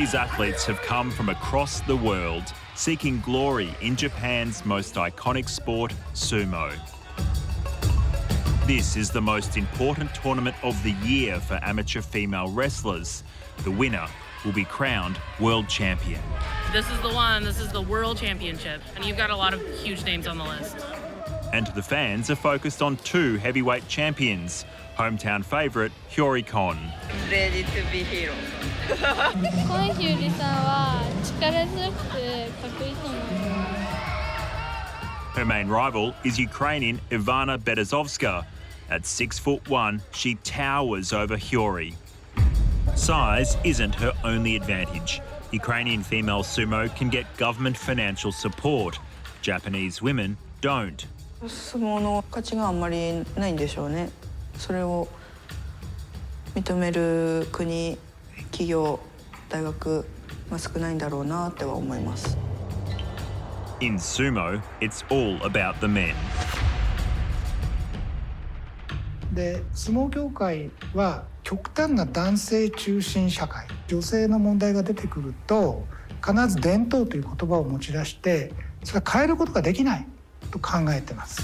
These athletes have come from across the world, seeking glory in Japan's most iconic sport, sumo. This is the most important tournament of the year for amateur female wrestlers. The winner will be crowned world champion. This is the one, this is the world championship, and you've got a lot of huge names on the list. And the fans are focused on two heavyweight champions, hometown favourite Hyori Kon. Ready to be hero. コンヒューリさんは力強くてかっこいいと思います。 Her main rival is Ukrainian Ivana Berezovska. At 6'1", she towers over Hyori. Size isn't her only advantage. Ukrainian female sumo can get government financial support. Japanese women don't. 相撲の価値があんまりないんでしょうね。それを認める国、企業、大学が少ないんだろうなっては思います。 In sumo, it's all about the men. で、相撲協会は極端な男性中心社会、女性の問題が出てくると必ず伝統という言葉を持ち出してそれは変えることができないと考えてます。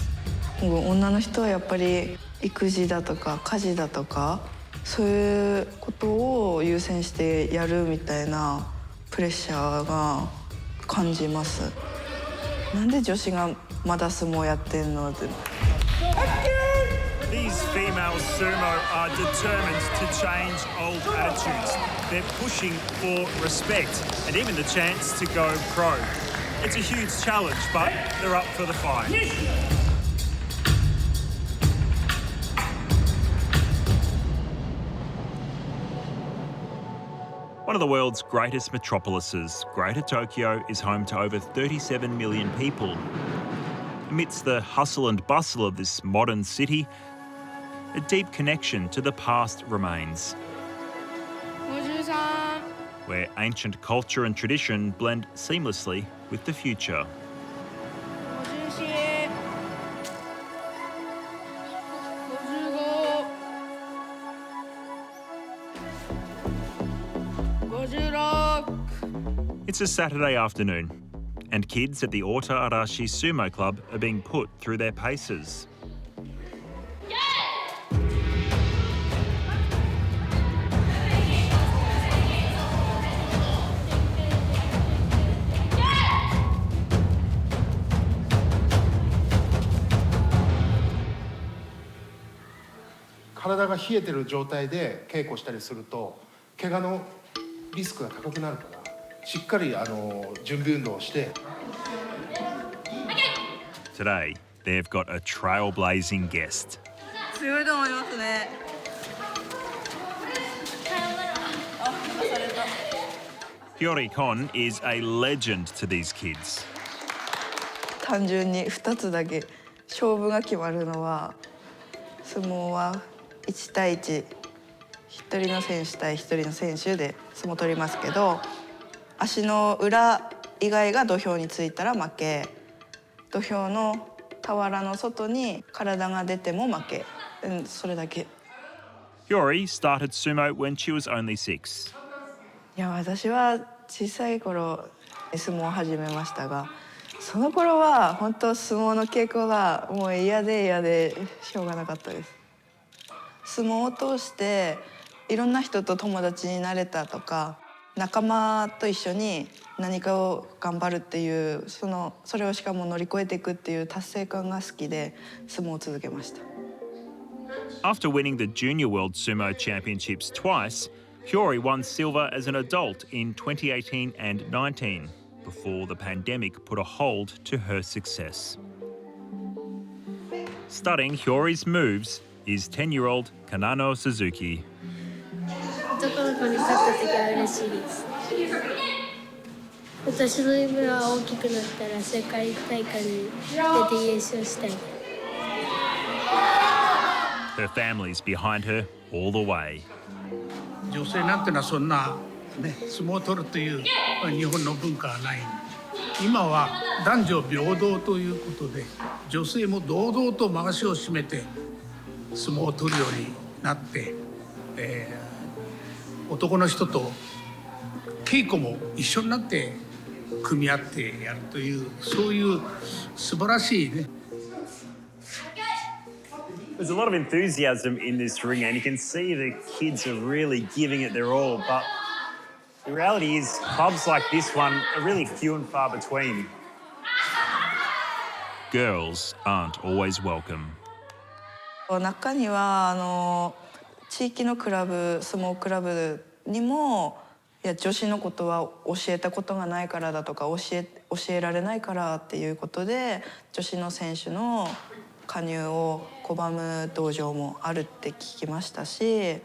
女の人はやっぱり育児だとか家事だとかそういうことを優先してやるみたいなプレッシャーが感じます。なんで女子がまだ相撲やってんのって。 These female sumo are determined to change old attitudes. They're pushing for respect and even the chance to go pro. It's a huge challenge, but they're up for the fight. One of the world's greatest metropolises, Greater Tokyo is home to over 37 million people. Amidst the hustle and bustle of this modern city, a deep connection to the past remains, where ancient culture and tradition blend seamlessly with the future. It's a Saturday afternoon, and kids at the Ota Arashi Sumo Club are being put through their paces. "体が冷えてる状態で稽古したりすると怪我のリスクが高くなるからしっかり準備運動をして。 Today, they've got a trailblazing guest. 強いと思いますね。Hyori Kon is a legend to these kids. 単純に2つだけ勝負が決まるのは相撲は1対1、1人の選手対1人の選手で相撲取りますけど、足の裏以外が土俵についたら負け、土俵の俵の外に体が出ても負け、それだけ。 Hyori started sumo when she was only 6. いや、私は小さい頃相撲を始めましたが、その頃は本当相撲の稽古がもう嫌でしょうがなかったです。相撲を通していろんな人と友達になれたとか、仲間と一緒に何かを頑張るっていう、それをしかも乗り越えていくっていう達成感が好きで相撲を続けました。 After winning the Junior World Sumo Championships twice, Hyori won silver as an adult in 2018 and 19, before the pandemic put a hold to her success. Studying Hyori's moves is 10-year-old Kanano Suzuki. 男の子に勝った時は嬉しいです。私の夢は大きくなったら世界大会に出て優勝したい。 Her family's behind her all the way. 女性なんてのはそんな、ね、相撲を取るという日本の文化はない。今は男女平等ということで女性も堂々とまわしを締めて相撲を取るようになって、男の人と稽古も一緒になって組み合ってやるというそういう素晴らしいね。There's a lot of enthusiasm in this ring, and you can see the kids are really giving it their all. But the reality is, clubs like this one are really few and far between. Girls aren't always welcome. 中には地域のクラブ、相撲クラブにもいや女子のことは教えたことがないからだとか教えられないからっていうことで女子の選手の加入を拒む道場もあるって聞きましたし。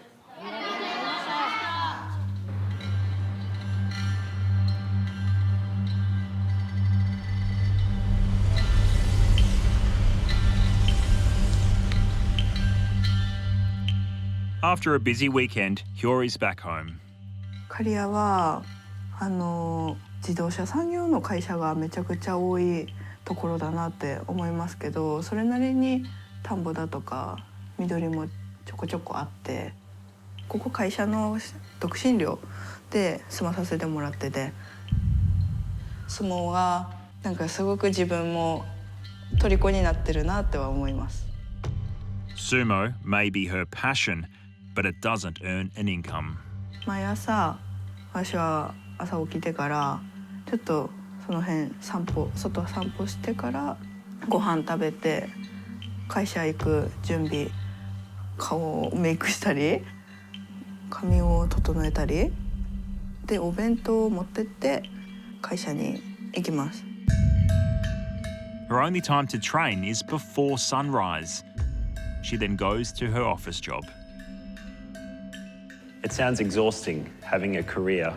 After a busy weekend, Hyory's back home. 刈谷は自動車産業の会社がめちゃくちゃ多いところだなって思いますけど、それなりに田んぼだとか緑もちょこちょこあって、ここ会社の独身寮で住まさせてもらってて、相撲はなんかすごく自分も虜になってるなっては思います。 Sumo may be her passion, but it doesn't earn an income. 毎朝私は朝起きてからちょっとその辺外散歩してからご飯食べて会社行く準備、顔をメイクしたり髪を整えたりでお弁当を持ってって会社に行きます。 Her only time to train is before sunrise. She then goes to her office job. It sounds exhausting having a career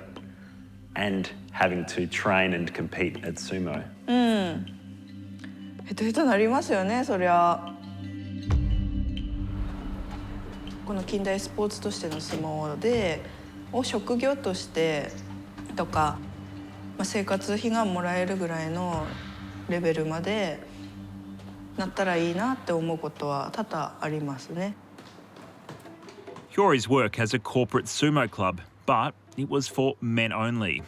and having to train and compete at sumo. ヘトヘトなりますよね、そりゃ。この近代スポーツとしての相撲を職業としてとか、生活費がもらえるぐらいのレベルまでなったらいいなって思うことは多々ありますね。Hyory's work has a corporate sumo club, but it was for men only.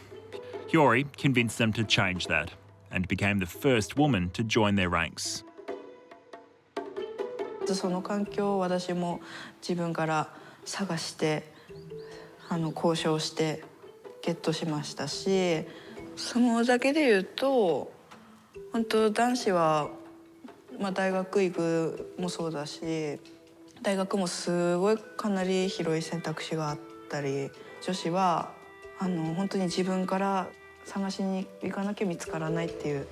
Hyory convinced them to change that and became the first woman to join their ranks. その環境を私も自分から探して交渉してゲットしましたし、相撲だけで言うと本当男子は、大学行くもそうだし大学もすごいかなり広い選択肢があったり、女子は本当に自分から探しに行かなきゃ見つからないっていう。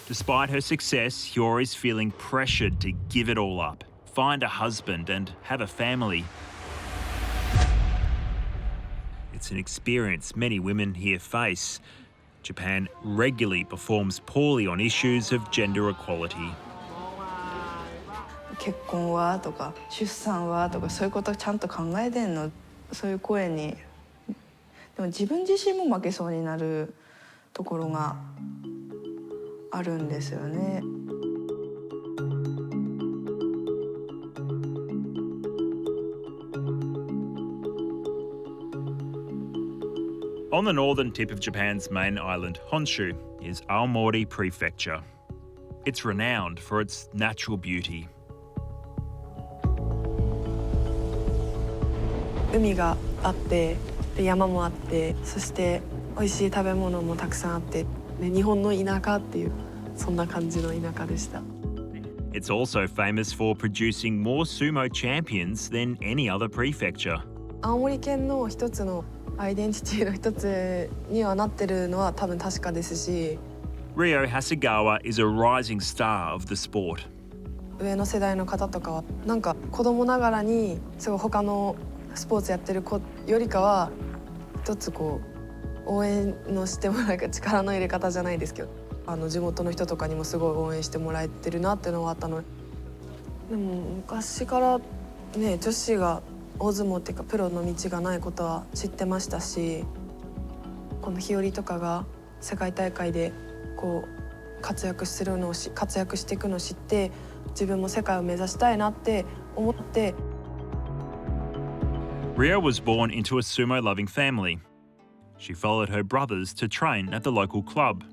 Despite her success, Hyory's feeling pressured to give it all up, find a husband and have a family. It's an experience many women here face. Japan regularly performs poorly on issues of gender equality. 結婚はとか出産はとかそういうことちゃんと考えてんの、そういう声にでも自分自身も負けそうになるところがあるんですよね。On the northern tip of Japan's main island, Honshu, is Aomori Prefecture. It's renowned for its natural beauty. 海があってで山もあってそして美味しい食べ物もたくさんあってで日本の田舎っていうそんな感じの田舎でした。 It's also famous for producing more sumo champions than any other prefecture. 青森県の一つのアイデンティティの一つにはなってるのは多分確かですし、 Ryo Hasegawa is a rising star of the sport. 上の世代の方とかはなんか子供ながらにすごい他のスポーツやってる子よりかは一つこう応援のしてもらう力の入れ方じゃないですけど地元の人とかにもすごい応援してもらえてるなっていうのはあったので、でも昔からね女子が大相撲っていうかプロの道がないことは知ってましたし、この日和とかが世界大会でこう活躍していくのを知って自分も世界を目指したいなって思って。Rio was born into a sumo-loving family. She followed her brothers to train at the local club.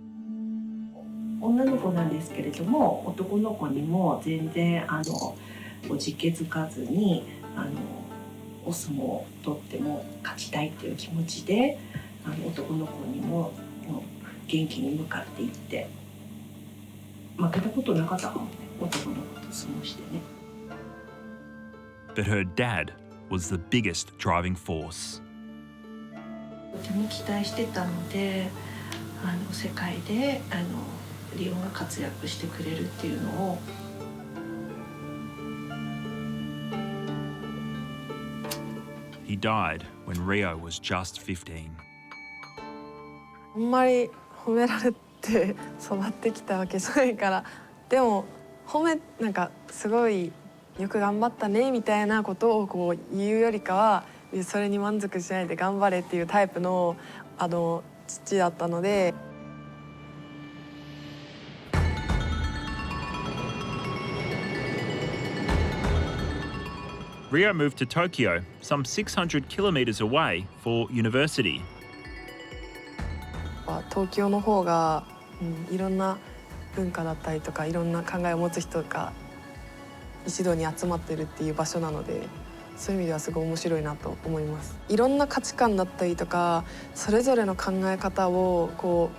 女の子なんですけれども、男の子にも全然おじけづかずにお相撲をとっても勝ちたいという気持ちで男の子にも元気に向かっていって負けたことなかったかもね、男の子と相撲してね。But her dad was the biggest driving force. とても期待してたので世界でリオが活躍してくれるっていうのをHe died when Rio was just 15. あんまり褒められて育ってきたわけじゃないから、でもなんかすごいよく頑張ったねみたいなことをこう言うよりかは、それに満足しないで頑張れっていうタイプの父だったので。Rio moved to Tokyo, some 600 kilometres away, for university. 東京の方が、いろんな文化だったりとかいろんな考えを持つ人が一度に集まってるっていう場所なので、そういう意味ではすごい面白いなと思います。いろんな価値観だったりとかそれぞれの考え方をこ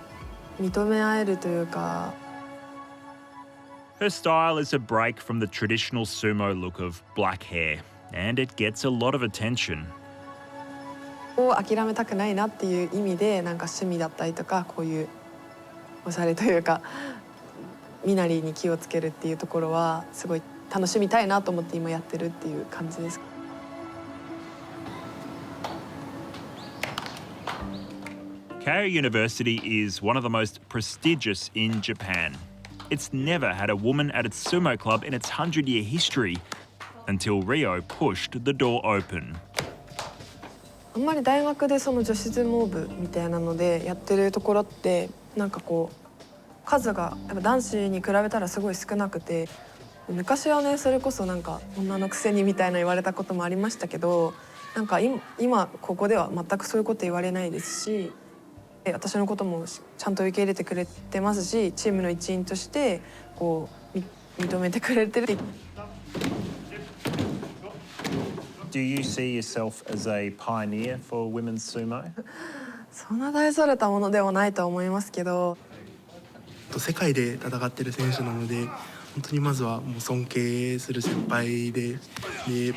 う認め合えるというか。Her style is a break from the traditional sumo look of black hair, and it gets a lot of attention. を諦めたくないなっていう意味で、なんか趣味だったりとかこういうおしゃれというか身なりに気をつけるっていうところはすごい楽しみたいなと思って今やってるっていう感じです。Keio University is one of the most prestigious in Japan. It's never had a woman at its sumo club in its 100-year history until Rio pushed the door open. あんまり大学でその女子相撲部みたいなのでやってるところってなんかこう数がやっぱ男子に比べたらすごい少なくて、昔はねそれこそなんか女のくせにみたいな言われたこともありましたけど、なんか今ここでは全くそういうこと言われないですし、私のこともちゃんと受け入れてくれてますし、チームの一員としてこう認めてくれてる。Do you see yourself as a pioneer for women's sumo? そんな大それたものではないとは思いますけど、世界で戦ってる選手なので本当にまずはもう尊敬する先輩で稽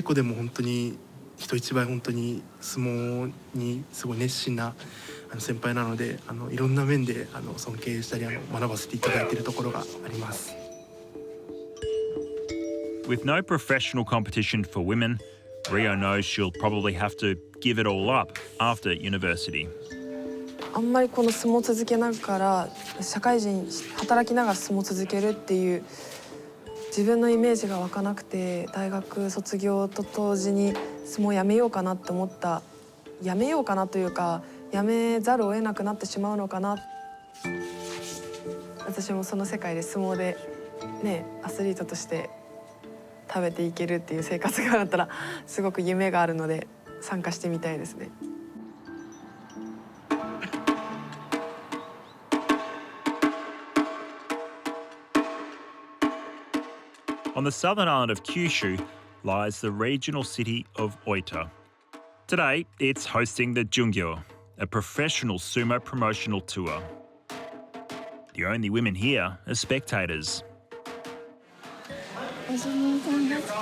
古でも本当に人一倍本当に相撲にすごい熱心な先輩なのでいろんな面で尊敬したり学ばせていただいているところがあります。With no professional competition for women, Rio knows she'll probably have to give it all up after university. あんまりこの相撲を続けながら社会人働きながら相撲を続けるっていう自分のイメージが湧かなくて、大学卒業と同時に相撲をやめようかなって思った。やめようかなというかやめざるを得なくなってしまうのかな。私もその世界で相撲でねアスリートとして食べていけるっていう生活があったらすごく夢があるので参加してみたいですね。On the southern island of Kyushu lies the regional city of Oita. Today, it's hosting the Jungyo, a professional sumo promotional tour. The only women here are spectators. お相撲さんが好きだ。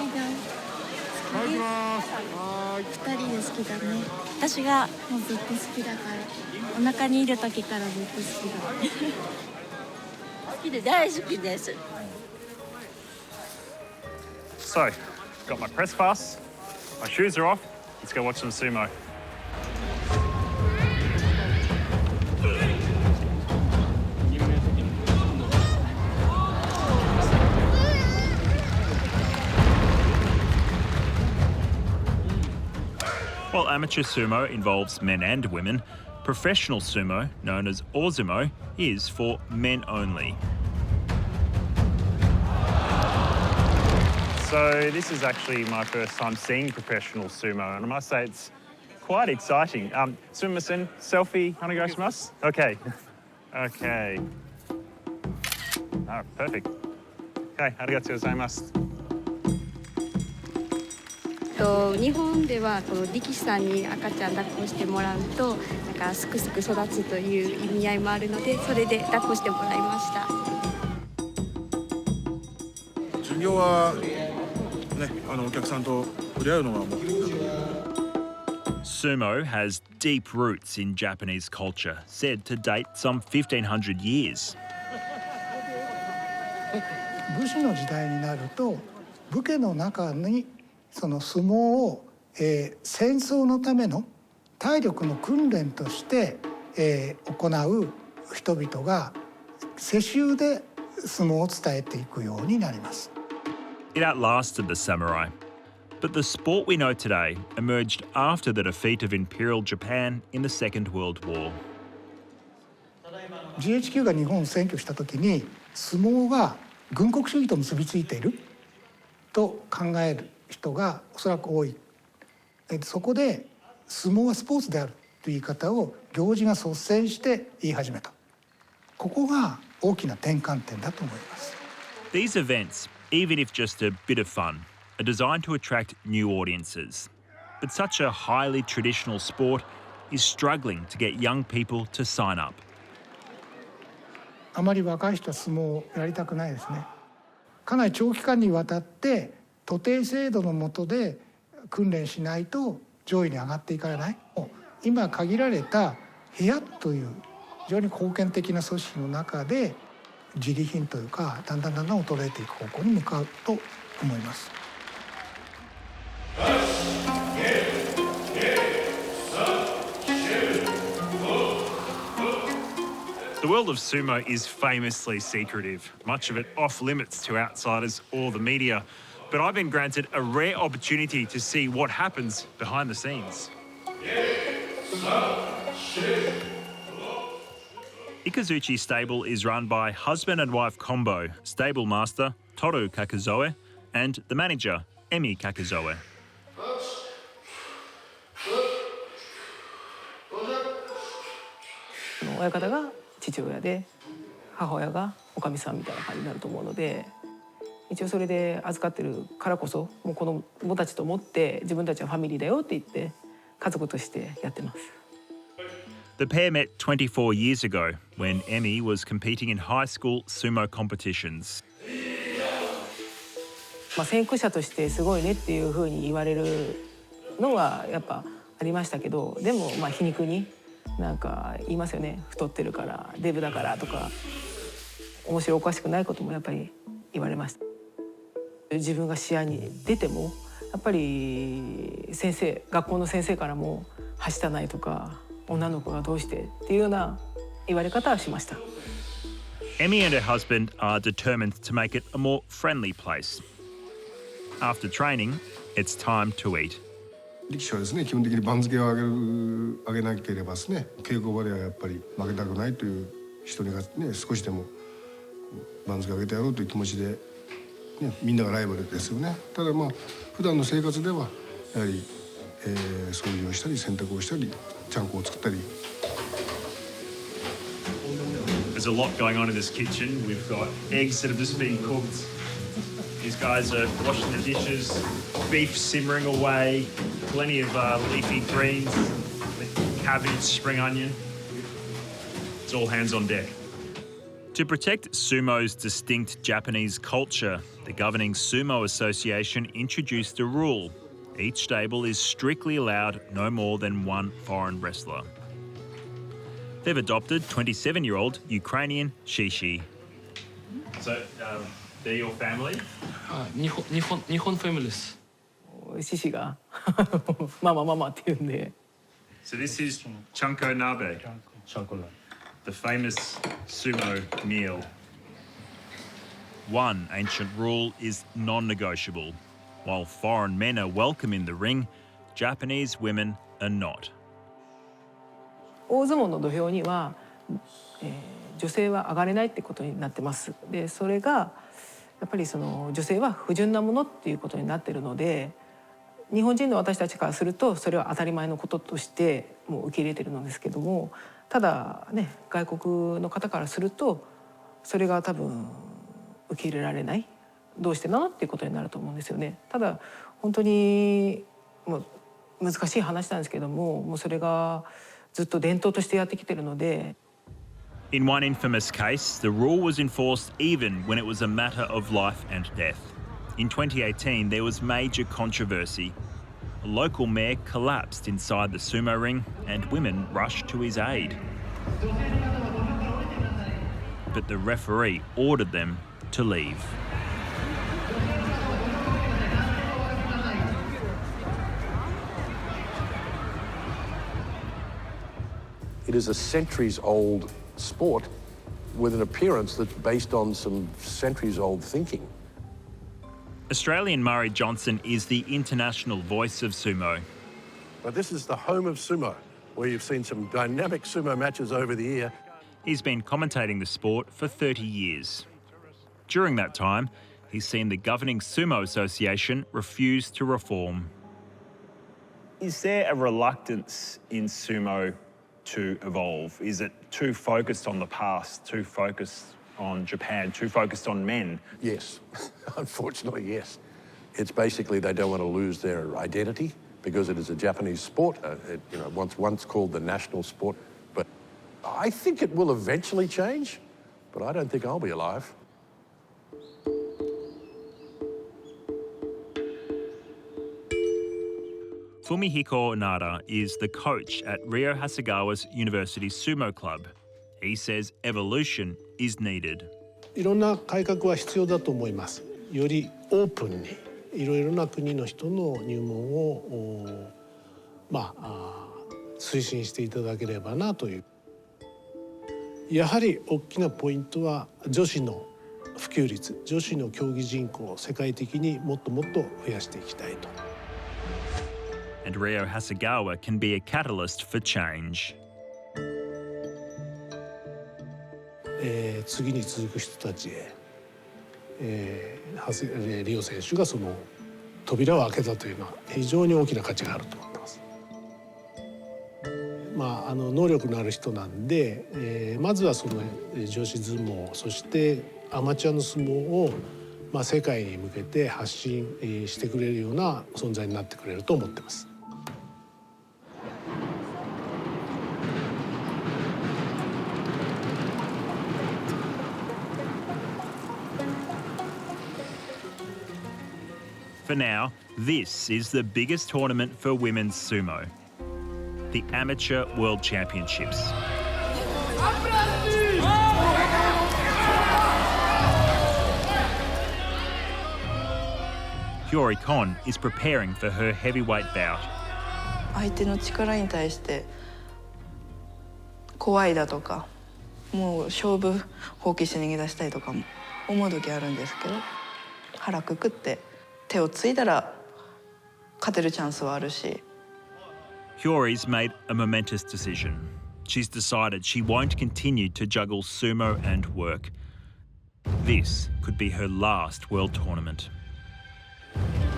2人で好きだね。私がもうずっと好きだから。お腹にいる時からずっと好きだ。好きで大好きです。So, got my press pass, my shoes are off, let's go watch some sumo. While amateur sumo involves men and women, professional sumo, known as Ozumo, is for men only. So this is actually my first time seeing professional sumo, and I must say it's quite exciting. Sumimasen, selfie, onegaishimasu? Okay. Okay. Oh, perfect. Okay, arigatou gozaimasu. 日本ではこの力士さんに赤ちゃん抱っこしてもらうとなんかすくすく育つという意味合いもあるのでそれで抱っこしてもらいました。授業はね、お客さんと触れ合うのが目的なので。Sumo has deep roots in Japanese culture, said to date some 1500 years. 武士の時代になると武家の中にその相撲を、戦争のための体力の訓練として、行う人々が世襲で相撲を伝えていくようになります。It outlasted the samurai, but the sport we know today emerged after the defeat of Imperial Japan in the Second World War. GHQ が日本を占拠した時に相撲は軍国主義と結びついていると考える人がおそらく多い。そこで相撲はスポーツであるという言い方を行司が率先して言い始めた。ここが大きな転換点だと思います。These events, even if just a bit of fun, are designed to attract new audiences. But such a highly traditional sport is struggling to get young people to sign up. あまり若い人は相撲をやりたくないですね。かなり長期間にわたって徒弟制度の下で訓練しないと上位に上がっていかない。今限られた部屋という非常に貢献的な組織の中で自利品というかだんだん衰えていく方向に向かうと思います。The world of sumo is famously secretive, much of it off limits to outsiders or the media. But I've been granted a rare opportunity to see what happens behind the scenes. Ikazuchi Stable is run by husband and wife combo, stable master Toru Kakuzoe and the manager Emi Kakuzoe. 親方が父親で母親がおかみさんみたいな感じになると思うので一応それで預かってるからこそもう子供たちと思って自分たちはファミリーだよって言って家族としてやってます。The pair met 24 years ago when Emi was competing in high school sumo competitions. 先駆者としてすごいねっていう風に言われるのはやっぱありましたけどでも皮肉になんか言いますよね太ってるからデブだからとか面白おかしくないこともやっぱり言われました。自分が試合に出てもやっぱり学校の先生からもはしたないとか女の子がどうしてっていうような言われ方はしました。Emi and her husband are determined to make it a more friendly place. After training, it's time to eat. 力士はですね基本的に番付を上げなければですね稽古場ではやっぱり負けたくないという人にね少しでも番付を上げてやろうという気持ちで、ね、みんながライバルですよね。ただ普段の生活ではやはり、掃除をしたり洗濯をしたりちゃんこを作ったり。There's a lot going on in this kitchen. We've got eggs that have just been cooked. These guys are washing the dishes, beef simmering away, plenty of leafy greens, cabbage, spring onion. It's all hands on deck. To protect sumo's distinct Japanese culture, the governing Sumo Association introduced a rule. Each stable is strictly allowed no more than one foreign wrestler. They've adopted 27-year-old Ukrainian Shishi. So, they're your family? 日本ファミリーです。獅子がママって言うんで。So this is Chanko Nabe, the famous sumo meal. One ancient rule is non-negotiable. While foreign men are welcome in the ring, Japanese women are not. 大相撲の土俵には、女性は上がれないってことになってます。でそれが、やっぱりその女性は不純なものっていうことになってるので、日本人の私たちからするとそれは当たり前のこととしてもう受け入れてるのですけども、ただね、外国の方からするとそれが多分受け入れられない、どうしてなのっていうことになると思うんですよね。ただ本当にもう難しい話なんですけども、もうそれがずっと伝統としてやってきてるので。In one infamous case, the rule was enforced even when it was a matter of life and death. In 2018, there was major controversy. A local mayor collapsed inside the sumo ring and women rushed to his aid. But the referee ordered them to leave. It is a centuries-old sport with an appearance that's based on some centuries-old thinking. Australian Murray Johnson is the international voice of sumo. But this is the home of sumo, where you've seen some dynamic sumo matches over the year. He's been commentating the sport for 30 years. During that time, he's seen the governing Sumo Association refuse to reform. Is there a reluctance in sumo to evolve? Is it too focused on the past, too focused on Japan, too focused on men? Yes, unfortunately, yes. It's basically they don't want to lose their identity because it is a Japanese sport. Once called the national sport. But I think it will eventually change, but I don't think I'll be alive. Fumihiko Nara is the coach at Ryo Hasegawa's University Sumo Club. He says evolution is needed. いろんな改革は必要だと思います。よりオープンにいろいろな国の人の入門を推進していただければなという。やはり大きなポイントは女子の普及率、女子の競技人口を世界的にもっともっと増やしていきたいと。And Ryo Hasegawa can be a catalyst for change. 次に続く人たちへ、リオ選手がその扉を開けたというのは非常に大きな価値があると思ってます。能力のある人なんで、まずはその女子相撲、そしてアマチュアの相撲を、世界に向けて発信してくれるような存在になってくれると思ってます。For now, this is the biggest tournament for women's sumo, the Amateur World Championships. Hyori Kon is preparing for her heavyweight bout. 相手の力に対して怖いだとか、もう勝負放棄して逃げ出したいとかも思う時あるんですけど、腹くくって手をついたら勝てるチャンスはあるし。Hyori's made a momentous decision. She's decided she won't continue to juggle sumo and work. This could be her last world tournament.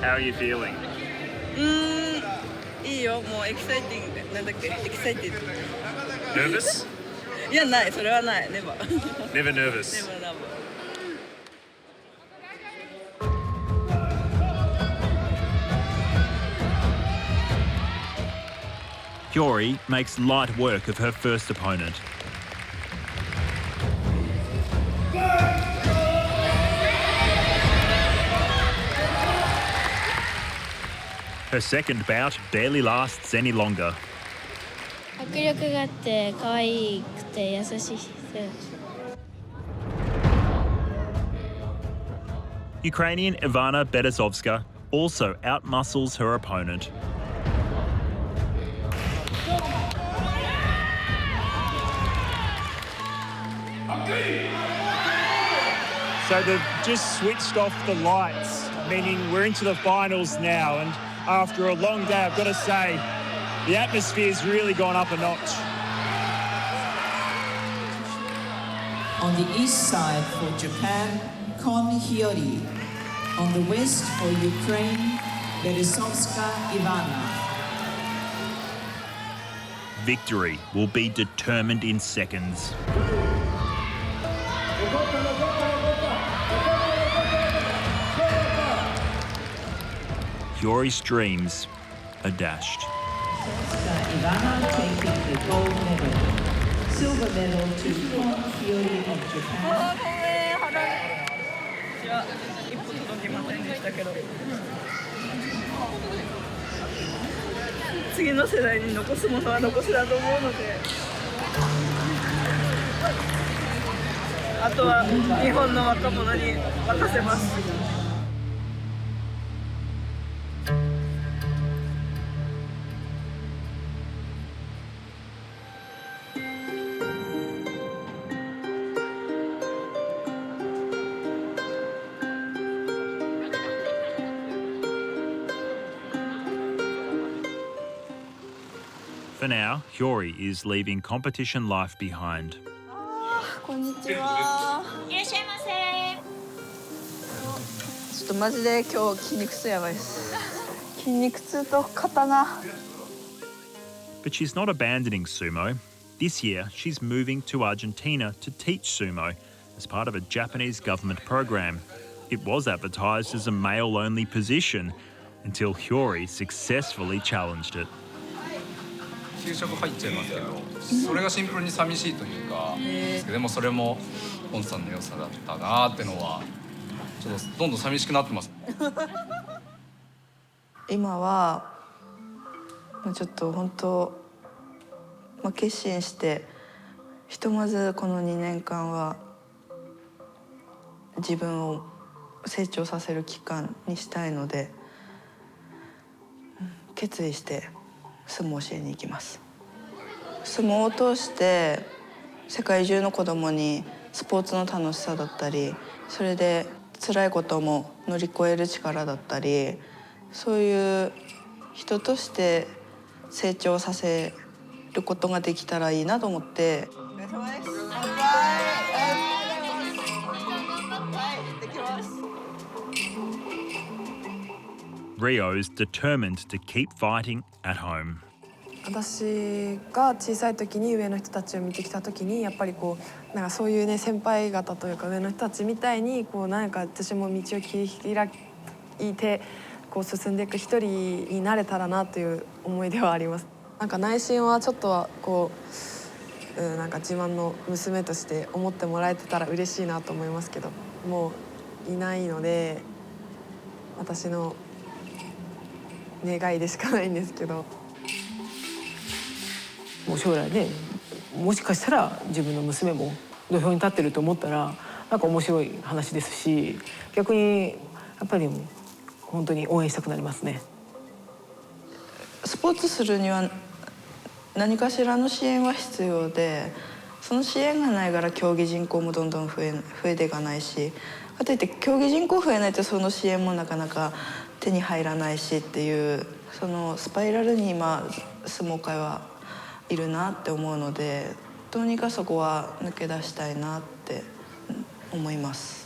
How are you feeling? いいよ、もうエキサイティングで、なんだっけ、エキサイティング。Nervous? いや、ない、それはない、never. Never nervous. Never, never. Hyori makes light work of her first opponent. Her second bout barely lasts any longer. 迫力があって可愛くて優しい人。Ukrainian Ivana Bedazovska also outmuscles her opponent. So they've just switched off the lights, meaning we're into the finals now, and after a long day, I've got to say, the atmosphere's really gone up a notch. On the east side for Japan, Kon Hyori. On the west for Ukraine, Berezovska Ivana. Victory will be determined in seconds. Hyori's dreams are dashed. Ivana taking the gold medal. Silver medal to Kon Hyori of Japan. 一歩届きませんでしたけど、次の世代に残すものは残すだと思うので、あとは日本の若者に任せます。For now, Hyori is leaving competition life behind. こんにちは。いらっしゃいませ。ちょっとマジで今日筋肉痛やばいです。筋肉痛と刀。But she's not abandoning sumo. This year, she's moving to Argentina to teach sumo as part of a Japanese government program. It was advertised as a male-only position until Hyori successfully challenged it. 給食入っちゃいますけど、それがシンプルに寂しいというか、でもそれもポンさんの良さだったなってのはちょっとどんどん寂しくなってます。今はちょっと本当、決心してひとまずこの2年間は自分を成長させる期間にしたいので、決意して相撲を教えに行きます。相撲を通して世界中の子どもにスポーツの楽しさだったり、それで辛いことも乗り越える力だったり、そういう人として成長させることができたらいいなと思って。Rio's determined to keep fighting at home. 私が小さい時に上の人たちを見てきた時にやっぱりこうなんかそういうね先輩方というか上の人たちみたいにこうなんか私も道を切り開いてこう進んでいく一人になれたらなという思いではあります。なんか内心はちょっとはこう、なんか自慢の娘として思ってもらえてたら嬉しいなと思いますけど、もういないので私の願いでしかないんですけど。もう将来ね、もしかしたら自分の娘も土俵に立ってると思ったらなんか面白い話ですし、逆にやっぱり本当に応援したくなりますね。スポーツするには何かしらの支援は必要で、その支援がないから競技人口もどんどん増えていかないし、かといって競技人口増えないとその支援もなかなか手に入らないしっていう、そのスパイラルに今相撲界はいるなって思うので、どうにかそこは抜け出したいなって思います。